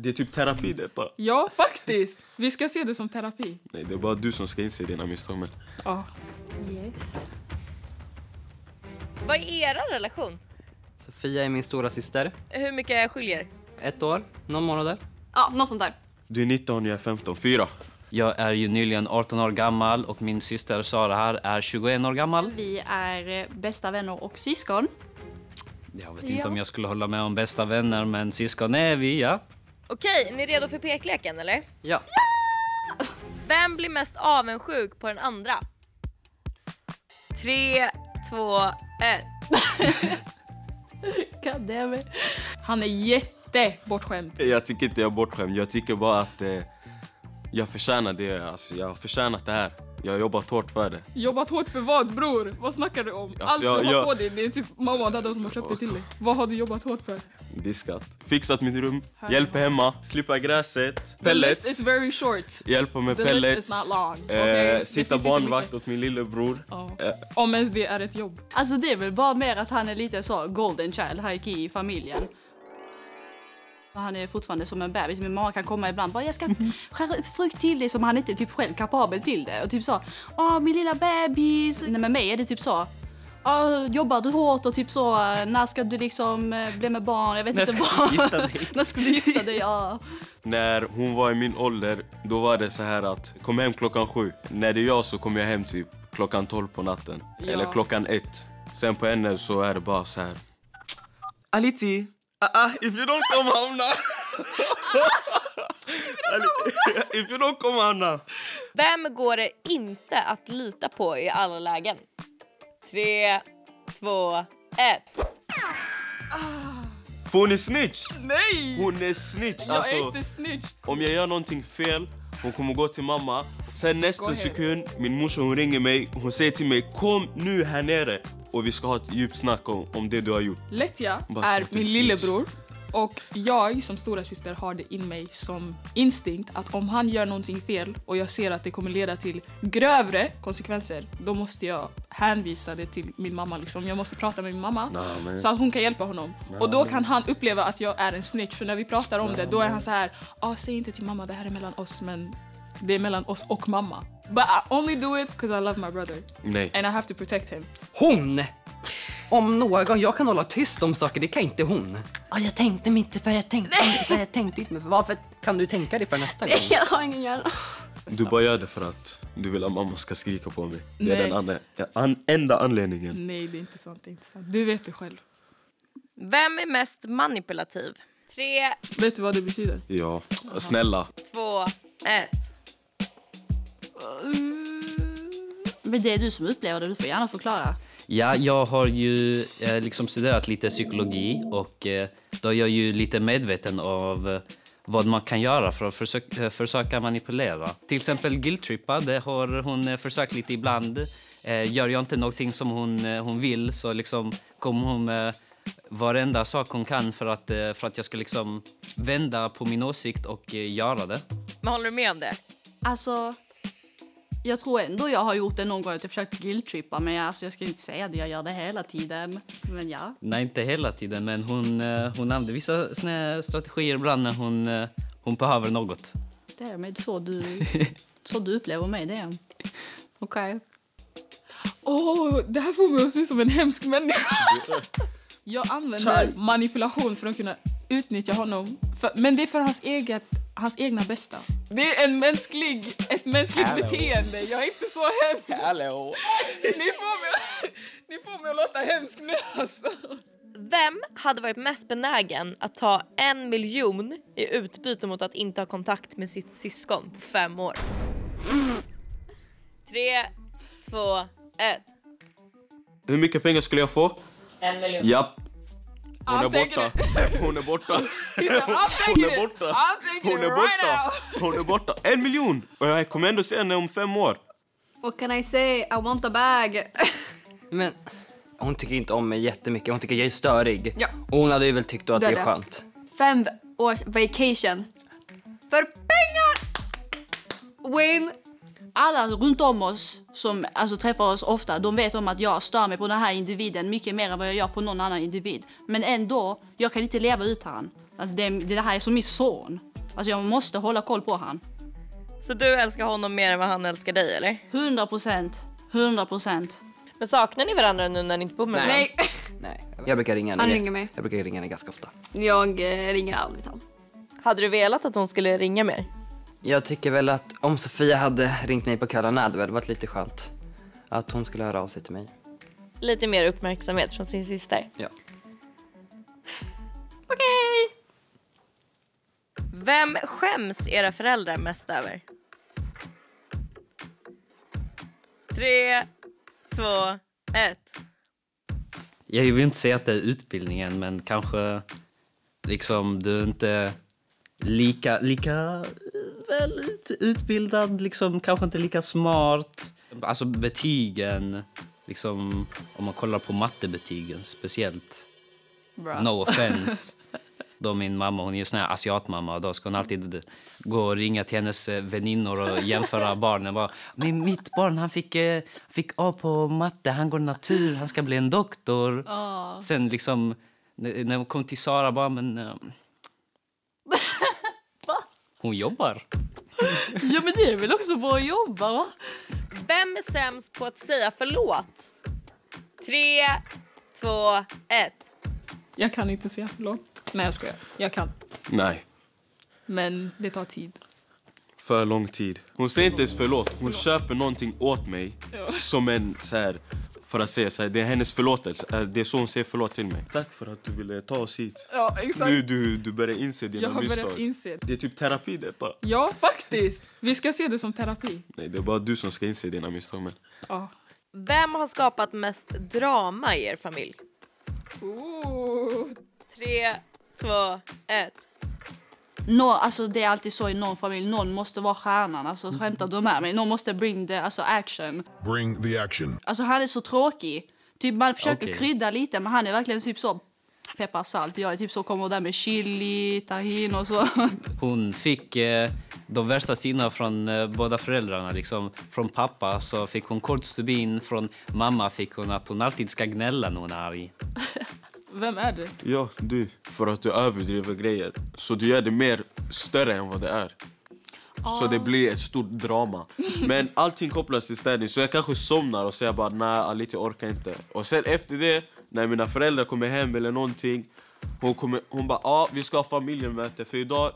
Det är typ terapi detta. Ja, faktiskt. Vi ska se det som terapi. Nej, det är bara du som ska inse dina misstag. Men... Ja. Yes. Vad är er relation? Sofia är min stora syster. Hur mycket skiljer? 1 år, någon månader. Ja, något sånt där. Du är 19, jag är 15. 4. Jag är ju nyligen 18 år gammal och min syster Sara här är 21 år gammal. Vi är bästa vänner och syskon. Jag vet inte om jag skulle hålla med om bästa vänner, men syskon är vi, ja. Okej, ni är redo för pekleken eller? Ja. Vem blir mest avundsjuk på den andra? 3, 2, 1. Goddammit. Han är jättebortskämd. Jag tycker inte jag är bortskämd. Jag tycker bara att jag förtjänar det. Alltså, jag har förtjänat det här. Jag har jobbat hårt för det. Jobbat hårt för vad, bror? Vad snackar du om? Alltså, Allt du har på dig, det är typ mamma och dadda som har köpt det till dig. Vad har du jobbat hårt för? Diskat. Fixat mitt rum. Hjälpa hemma. Klippa gräset. The list Pellets. is very short. Hjälpa med The pellets. list is not long. Okay? Sitta barnvakt åt min lillebror. Ja. Om ens det är ett jobb. Alltså det är väl bara mer att han är lite så golden child, high-key i familjen. Han är fortfarande som en bebis. Min mamma kan komma ibland bara, jag ska skära upp frukt till dig, som han inte är typ själv kapabel till det. Och typ så, min lilla bebis. Nej, med mig är det typ så, jobbar du hårt och typ så, när ska du liksom bli med barn? Jag vet inte vad. När ska du gifta dig? Ja. När hon var i min ålder, då var det så här att kom hem 7:00. När det är jag så kommer jag hem typ 12:00 på natten. Ja. Eller 1:00. Sen på henne så är det bara så här. Aliti, if you don't come home now. If you don't come home now. Vem går det inte att lita på i alla lägen? 3, 2, 1. För hon är snitch. Nej! Hon är snitch. Jag Alltså, är inte snitch. om jag gör någonting fel, hon kommer gå till mamma. Sen nästa sekund, min morsa hon ringer mig. Hon säger till mig, kom nu här nere. Och vi ska ha ett djupt snack om det du har gjort. Lättja Bara är så att min det lillebror. Och jag som stora syster har det in mig som instinkt att om han gör någonting fel och jag ser att det kommer leda till grövre konsekvenser, då måste jag hänvisa det till min mamma. Liksom. Jag måste prata med min mamma så att hon kan hjälpa honom. Och då kan han uppleva att jag är en snitch. För när vi pratar om det, då är han så här, säg inte till mamma, det här är mellan oss, men det är mellan oss och mamma. But I only do it because I love my brother. Nej. And I have to protect him. Hon! Om någon, jag kan hålla tyst om saker, det kan inte hon. Jag tänkte inte för jag tänkte inte för jag tänkte inte. Men varför kan du tänka dig för nästa gång? Jag har ingen hjärna. Du bara gör det för att du vill att mamma ska skrika på mig. Det är den enda anledningen. Nej, det är inte sant. Det är inte sant. Du vet det själv. Vem är mest manipulativ? 3, Vet du vad det betyder? Ja, snälla. 2, 1. Men det är du som upplever det, du får gärna förklara. Ja, jag har ju liksom studerat lite psykologi och då är jag ju lite medveten av vad man kan göra för att försöka manipulera. Till exempel guilt-trippa, det har hon försökt lite ibland. Gör jag inte någonting som hon vill så liksom kommer hon med varenda sak hon kan för att jag ska liksom vända på min åsikt och göra det. Men håller du med om det? Alltså, jag tror ändå jag har gjort det någon gång att jag försökt guilt-trippa, men alltså, jag ska inte säga att jag gör det hela tiden. Men ja. Nej, inte hela tiden, men hon använder vissa såna strategier ibland när hon behöver något. Det är med så du upplever mig, det är. Okej. Det här får mig att se som en hemsk människa. Jag använder manipulation för att kunna utnyttja honom. Men det är för hans egna bästa. Det är ett mänskligt beteende. Jag är inte så hemsk. Hallå. Ni får mig att låta hemsk nu alltså. Vem hade varit mest benägen att ta 1 miljon i utbyte mot att inte ha kontakt med sitt syskon på 5 år? 3, 2, 1. Hur mycket pengar skulle jag få? 1 miljon. Japp. Hon är I'm borta. Hon är borta. Hon är borta. Hon är borta. Hon är borta. 1 miljon. Och jag kommer ändå se henne om 5 år. What can I say? I want a bag. Men hon tycker inte om mig jättemycket. Hon tycker jag är störig. Ja. Och hon hade ju väl tyckt då att det är Det. skönt. 5 års vacation. För pengar! Win! Alla runt om oss som alltså, träffar oss ofta, de vet om att jag stör mig på den här individen mycket mer än vad jag gör på någon annan individ. Men ändå, jag kan inte leva utan han. Alltså, det här är som min son. Alltså jag måste hålla koll på han. Så du älskar honom mer än vad han älskar dig, eller? 100%. 100%. Men saknar ni varandra nu när ni inte bor med varandra? Nej. Jag brukar ringa henne. Han ringer mig. Jag brukar ringa henne ganska ofta. Jag ringer aldrig till honom. Hade du velat att hon skulle ringa mer? Jag tycker väl att om Sofia hade ringt mig på kvällarna hade väl varit lite skönt. Att hon skulle höra av sig till mig. Lite mer uppmärksamhet från sin syster. Ja. Okej. Vem skäms era föräldrar mest över? 3, 2, 1. Jag vill inte säga att det är utbildningen, men kanske liksom du är inte lika väl utbildad, liksom kanske inte lika smart. Alltså betygen, liksom om man kollar på mattebetygen speciellt. Bra. No offense. Då min mamma, hon är ju sån här asiatmamma, och då ska hon alltid gå och ringa till hennes väninnor och jämföra barnen. Bara, men mitt barn, han fick A på matte, han går natur, han ska bli en doktor. Sen liksom, när hon kom till Sara, bara, men... Hon jobbar. Ja, men det är väl också bra att jobba, va? Vem är sämst på att säga förlåt? 3, 2, 1. Jag kan inte säga förlåt. Nej, jag skojar. Jag kan. Nej, Men det tar tid. för lång tid. Hon säger inte ens förlåt. Hon köper någonting åt mig som en så här, för att säga så här, det är hennes förlåtelse. Det är så hon säger förlåt till mig. Tack för att du ville ta oss hit. Ja, exakt. Nu du börjar inse dina Jag har misstag. börjat inse. Det är typ terapi detta. Ja, faktiskt. Vi ska se det som terapi. Nej, det är bara du som ska inse dina misstag. Men... Ja. Vem har skapat mest drama i er familj? 3, 2, 1. Alltså det är alltid så i någon familj. Någon måste vara stjärnan. Alltså skämtar du med mig? Någon måste bring the action. Bring the action. Alltså han är så tråkig. Typ man försöker Okej. krydda lite, men han är verkligen typ så peppar salt. Jag är typ så kommer där med chili, tahin och så. Hon fick de värsta sidorna från båda föräldrarna. Liksom. Från pappa så fick hon kort stubin. Från mamma fick hon att hon alltid ska gnälla när hon är arg. Vem är det? Ja, du. För att du överdriver grejer. Så du gör det mer större än vad det är. Så det blir ett stort drama. Men allting kopplas till städning. Så jag kanske somnar och säger bara nej, Alita, jag orkar inte. Och sen efter det, när mina föräldrar kommer hem eller någonting, hon bara, vi ska ha familjemöte. För idag,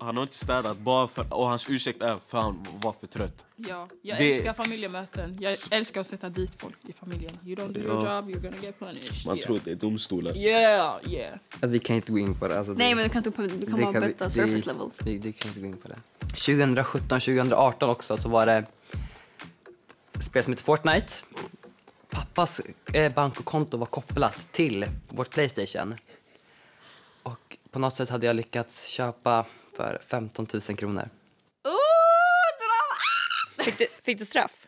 han har inte städat bara för, och hans ursäkt är för han var för trött. Ja, jag Det- älskar familjemöten. Jag älskar att sätta dit folk i familjen. You don't do your job, you're gonna get punished. Man tror att det är domstolar. Yeah. Att vi kan inte gå in på det. Alltså, Nej, men du kan bara betta surface level. Du kan inte gå in på det. 2017-2018 också så var det spel som heter Fortnite. Pappas bank och konto var kopplat till vårt PlayStation. Och på något sätt hade jag lyckats köpa för 15 000 kronor. Drama! Fick du straff?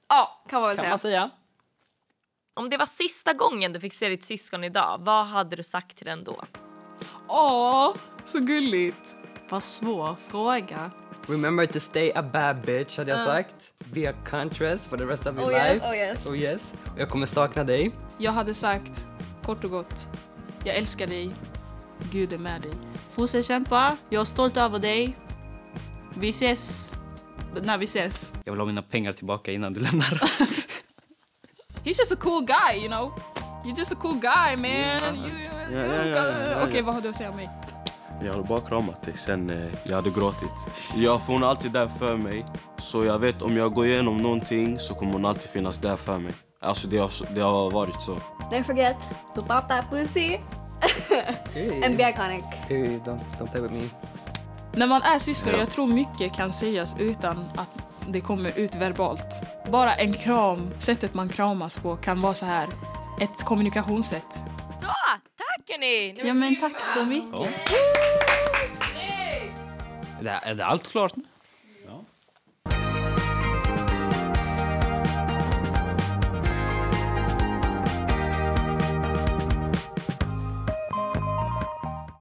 Ja, kan man väl säga. säga. Om det var sista gången du fick se ditt syskon idag, vad hade du sagt till den då? Åh, så gulligt. Vad svår fråga. Remember to stay a bad bitch, hade jag sagt. Be a contrast for the rest of your life. Oh yes. Och jag kommer sakna dig. Jag hade sagt, kort och gott, jag älskar dig. Gud är med dig. Fortsätt kämpa. Jag är stolt över dig. Vi ses när vi ses. Jag vill ha mina pengar tillbaka innan du lämnar. He's just a cool guy, you know. You're just a cool guy, man. Ja. Okej, vad har du att säga om mig? Jag hade bara kramat dig, sen jag hade gråtit. Ja, för hon är alltid där för mig. Så jag vet, om jag går igenom någonting så kommer hon alltid finnas där för mig. Alltså det har varit så. Don't forget to pop that pussy and be iconic. Hey, don't play with me. När man är syskon, jag tror mycket kan sägas utan att det kommer ut verbalt. Bara en kram, sättet man kramas på kan vara så här. Ett kommunikationssätt. Så, tack hörni! Ja, men tack så mycket. Är det allt klart nu?